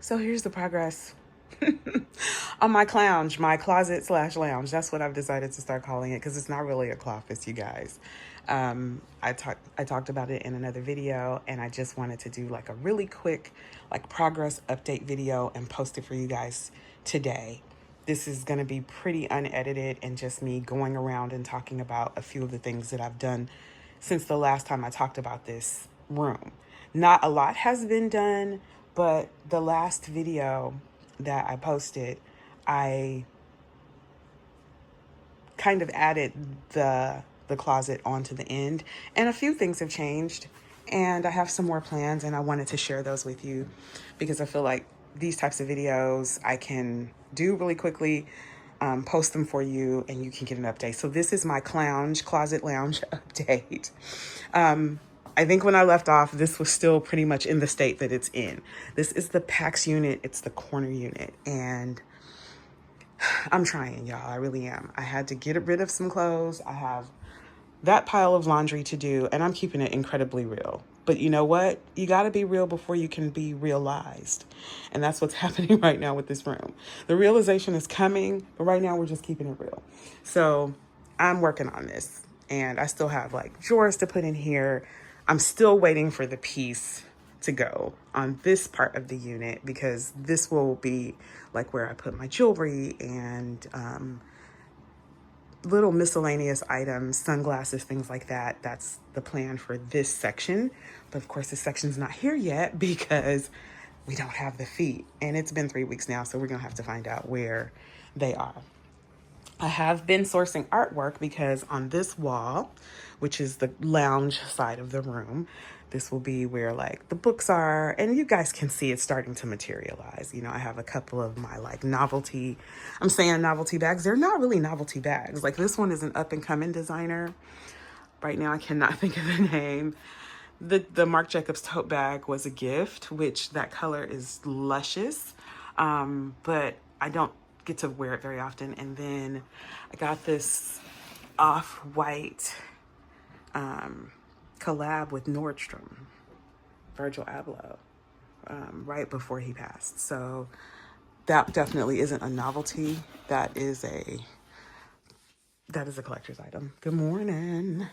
So here's the progress on my clounge, my closet slash lounge. That's what I've decided to start calling it because it's not really a closet, you guys. I talked about it in another video, and I just wanted to do like a really quick like progress update video and post it for you guys today. This is going to be pretty unedited and just me going around and talking about a few of the things that I've done since the last time I talked about this room. Not a lot has been done, but the last video that I posted, I kind of added the closet onto the end, and a few things have changed, and I have some more plans, and I wanted to share those with you because I feel like these types of videos I can do really quickly, post them for you, and you can get an update. So this is my closet lounge update. I think when I left off, this was still pretty much in the state that it's in. This is the PAX unit. It's the corner unit, and I'm trying, y'all. I really am. I had to get rid of some clothes. I have that pile of laundry to do, and I'm keeping it incredibly real. But you know what? You got to be real before you can be realized. And that's what's happening right now with this room. The realization is coming, but right now we're just keeping it real. So I'm working on this, and I still have like drawers to put in here. I'm still waiting for the piece to go on this part of the unit because this will be like where I put my jewelry and little miscellaneous items, sunglasses, things like that. That's the plan for this section. But of course, this section's not here yet because we don't have the feet. And it's been 3 weeks now, so we're going to have to find out where they are. I have been sourcing artwork because on this wall, which is the lounge side of the room, this will be where like the books are, and you guys can see it's starting to materialize. You know, I have a couple of my like I'm saying novelty bags. They're not really novelty bags. Like this one is an up and coming designer. Right now I cannot think of the name. The Marc Jacobs tote bag was a gift, which that color is luscious. But I don't get to wear it very often. And then I got this off-white collab with Nordstrom, Virgil Abloh, right before he passed. So that definitely isn't a novelty. That is a collector's item. Good morning.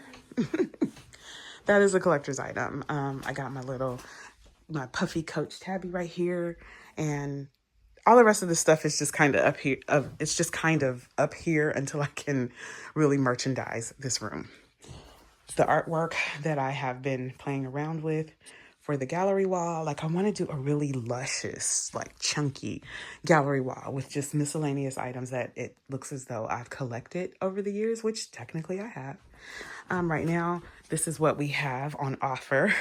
That is a collector's item. I got my puffy Coach tabby right here, and all the rest of the stuff is just kind of up here. It's just kind of up here until I can really merchandise this room. The artwork that I have been playing around with for the gallery wall, like I want to do a really luscious, like chunky gallery wall with just miscellaneous items that it looks as though I've collected over the years, which technically I have. Right now, this is what we have on offer.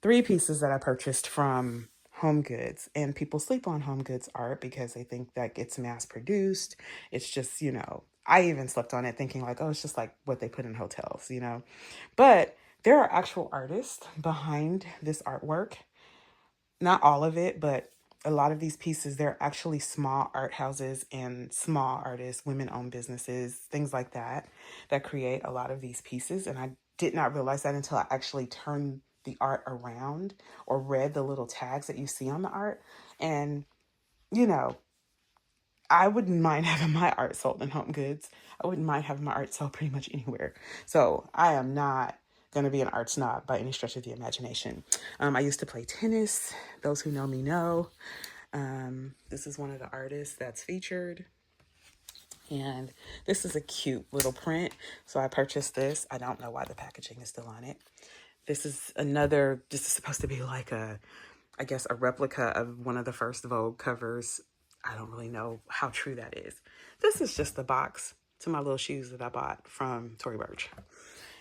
3 pieces that I purchased from Home Goods, and people sleep on Home Goods art because they think that gets mass produced. It's just, I even slept on it thinking like, oh, it's just like what they put in hotels, but there are actual artists behind this artwork. Not all of it, but a lot of these pieces, they're actually small art houses and small artists, women-owned businesses, things like that, that create a lot of these pieces. And I did not realize that until I actually turned the art around or read the little tags that you see on the art. And, I wouldn't mind having my art sold in Home Goods. I wouldn't mind having my art sold pretty much anywhere. So I am not going to be an art snob by any stretch of the imagination. I used to play tennis. Those who know me know. This is one of the artists that's featured. And this is a cute little print. So I purchased this. I don't know why the packaging is still on it. This is supposed to be like a replica of one of the first Vogue covers. I don't really know how true that is. This is just the box to my little shoes that I bought from Tory Burch.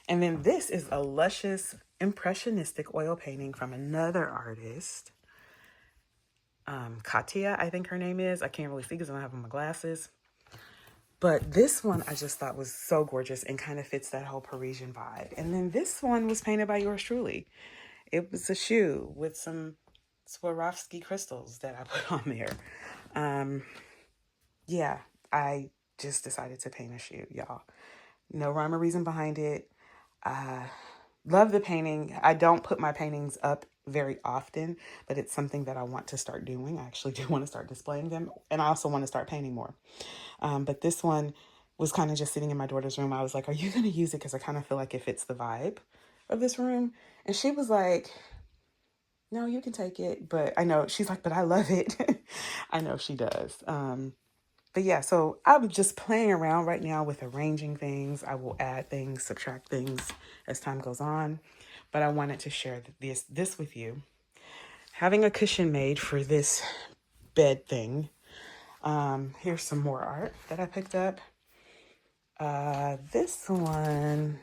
And then this is a luscious impressionistic oil painting from another artist. Katia, I think her name is. I can't really see because I don't have on my glasses. But this one I just thought was so gorgeous and kind of fits that whole Parisian vibe. And then this one was painted by yours truly. It was a shoe with some Swarovski crystals that I put on there. Yeah, I just decided to paint a shoe, y'all. No rhyme or reason behind it. love the painting. I don't put my paintings up very often, but it's something that I want to start doing. I actually do want to start displaying them, and I also want to start painting more. But this one was kind of just sitting in my daughter's room. I was like, are you going to use it? Because I kind of feel like it fits the vibe of this room. And she was like, no, you can take it. But I know, she's like, but I love it. I know she does. But yeah, so I'm just playing around right now with arranging things. I will add things, subtract things as time goes on. But I wanted to share this with you. Having a cushion made for this bed thing. Here's some more art that I picked up. This one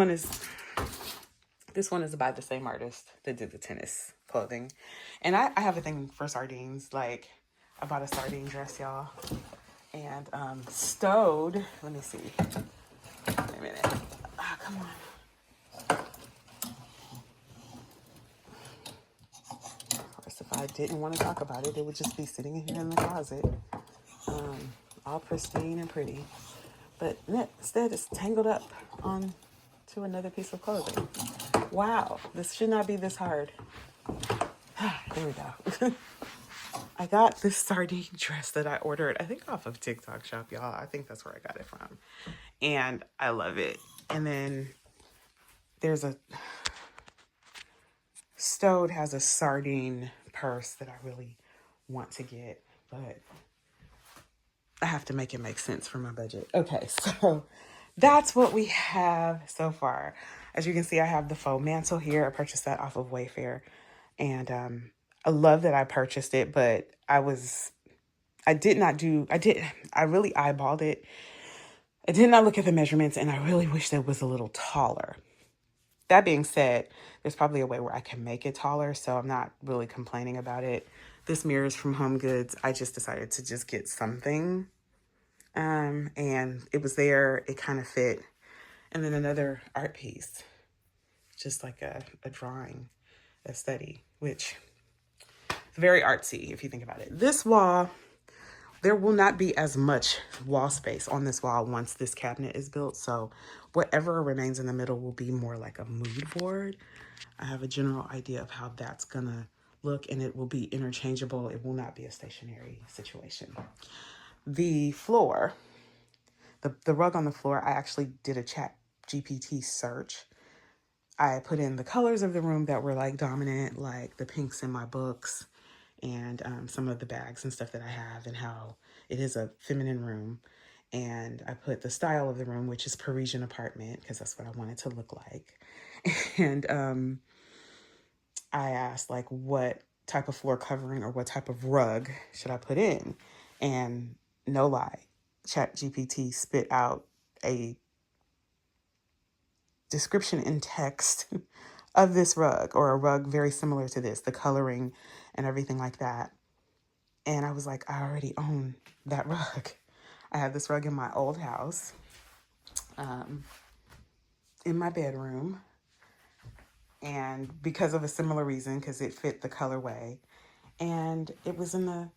is by the same artist that did the tennis clothing. And I have a thing for sardines. Like, I bought a sardine dress, y'all. And stowed, let me see. Wait a minute. Ah, come on. Of course, if I didn't want to talk about it, it would just be sitting here in the closet. All pristine and pretty. But instead, it's tangled up on to another piece of clothing. Wow, this should not be this hard. There we go. I got this sardine dress that I ordered, I think off of TikTok Shop, y'all. I think that's where I got it from. And I love it. And then there's Stowed has a sardine purse that I really want to get, but I have to make it make sense for my budget. Okay, so that's what we have so far. As you can see, I have the faux mantle here. I purchased that off of Wayfair. And I love that I purchased it, but I really eyeballed it. I did not look at the measurements, and I really wish that it was a little taller. That being said, there's probably a way where I can make it taller, so I'm not really complaining about it. This mirror is from Home Goods. I just decided to just get something. And it was there. It kind of fit. And then another art piece, just like a drawing, a study, which is very artsy if you think about it. This wall, there will not be as much wall space on this wall once this cabinet is built. So whatever remains in the middle will be more like a mood board. I have a general idea of how that's gonna look, and it will be interchangeable. It will not be a stationary situation. The floor, the rug on the floor, I actually did a Chat GPT search. I put in the colors of the room that were like dominant, like the pinks in my books, and some of the bags and stuff that I have, and how it is a feminine room. And I put the style of the room, which is Parisian apartment, because that's what I want it to look like. And I asked, like, what type of floor covering or what type of rug should I put in? And no lie, ChatGPT spit out a description in text of this rug, or a rug very similar to this, the coloring and everything like that. And I was like, I already own that rug. I had this rug in my old house, in my bedroom. And because of a similar reason, because it fit the colorway. And it was in the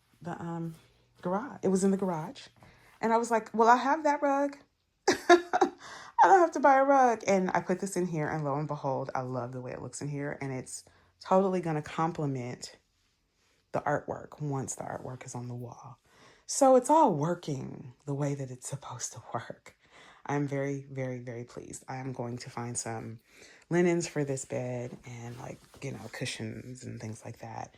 garage. It was in the garage. And I was like, well, I have that rug. I don't have to buy a rug. And I put this in here, and lo and behold, I love the way it looks in here. And it's totally going to complement the artwork once the artwork is on the wall. So it's all working the way that it's supposed to work. I'm very, very, very pleased. I am going to find some linens for this bed and, like, cushions and things like that.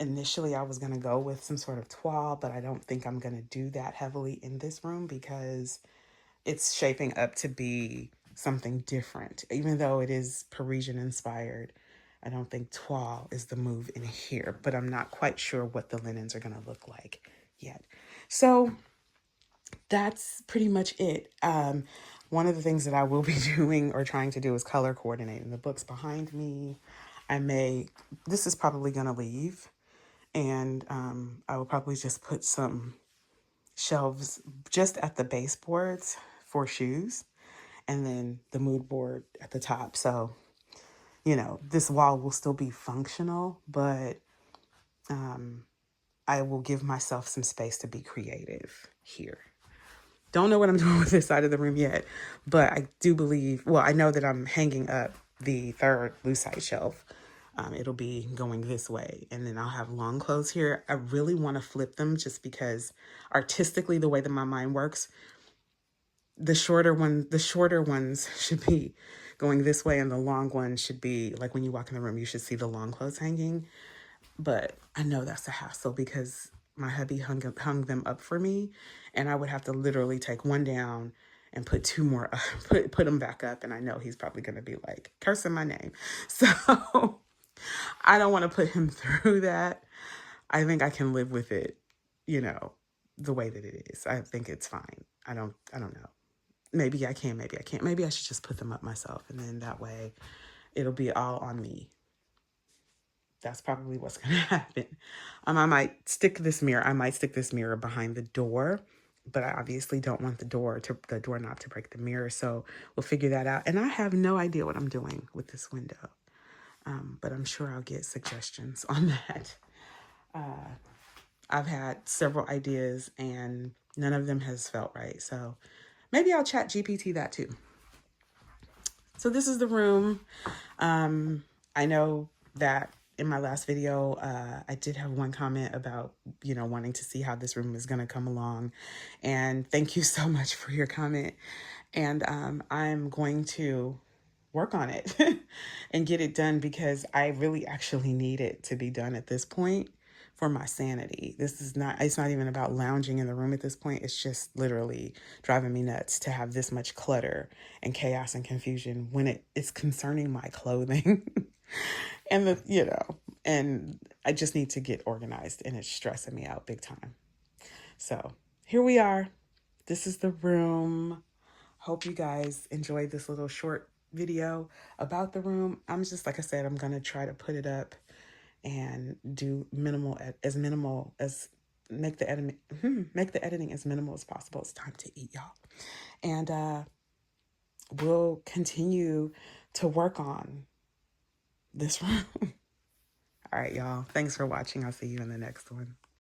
Initially, I was going to go with some sort of toile, but I don't think I'm going to do that heavily in this room because it's shaping up to be something different. Even though it is Parisian inspired, I don't think toile is the move in here, but I'm not quite sure what the linens are going to look like yet. So that's pretty much it. One of the things that I will be doing or trying to do is color coordinating the books behind me. This is probably going to leave, and I will probably just put some shelves just at the baseboards for shoes, and then the mood board at the top. So, this wall will still be functional, but I will give myself some space to be creative here. Don't know what I'm doing with this side of the room yet, but I do believe, well, I know that I'm hanging up the third lucite shelf. It'll be going this way, and then I'll have long clothes here. I really want to flip them just because artistically, the way that my mind works, the shorter ones should be going this way, and the long ones should be like when you walk in the room, you should see the long clothes hanging. But I know that's a hassle because my hubby hung them up for me, and I would have to literally take one down and put two more up, put them back up, and I know he's probably going to be like cursing my name. So I don't want to put him through that. I think I can live with it, you know, the way that it is. I think it's fine. I don't know. Maybe I can, maybe I can't. Maybe I should just put them up myself, and then that way it'll be all on me. That's probably what's going to happen. I might stick this mirror behind the door, but I obviously don't want the doorknob to break the mirror. So we'll figure that out. And I have no idea what I'm doing with this window. But I'm sure I'll get suggestions on that. I've had several ideas and none of them has felt right. So maybe I'll chat GPT that too. So this is the room. I know that in my last video, I did have one comment about, wanting to see how this room is going to come along. And thank you so much for your comment. And I'm going to work on it and get it done because I really actually need it to be done at this point for my sanity. It's not even about lounging in the room at this point. It's just literally driving me nuts to have this much clutter and chaos and confusion when it's concerning my clothing. And and I just need to get organized and it's stressing me out big time. So here we are. This is the room. Hope you guys enjoyed this little short video about the room. I'm just, like I said, I'm going to try to put it up and do minimal as make the editing as minimal as possible. It's time to eat, y'all. And we'll continue to work on this room. All right, y'all. Thanks for watching. I'll see you in the next one.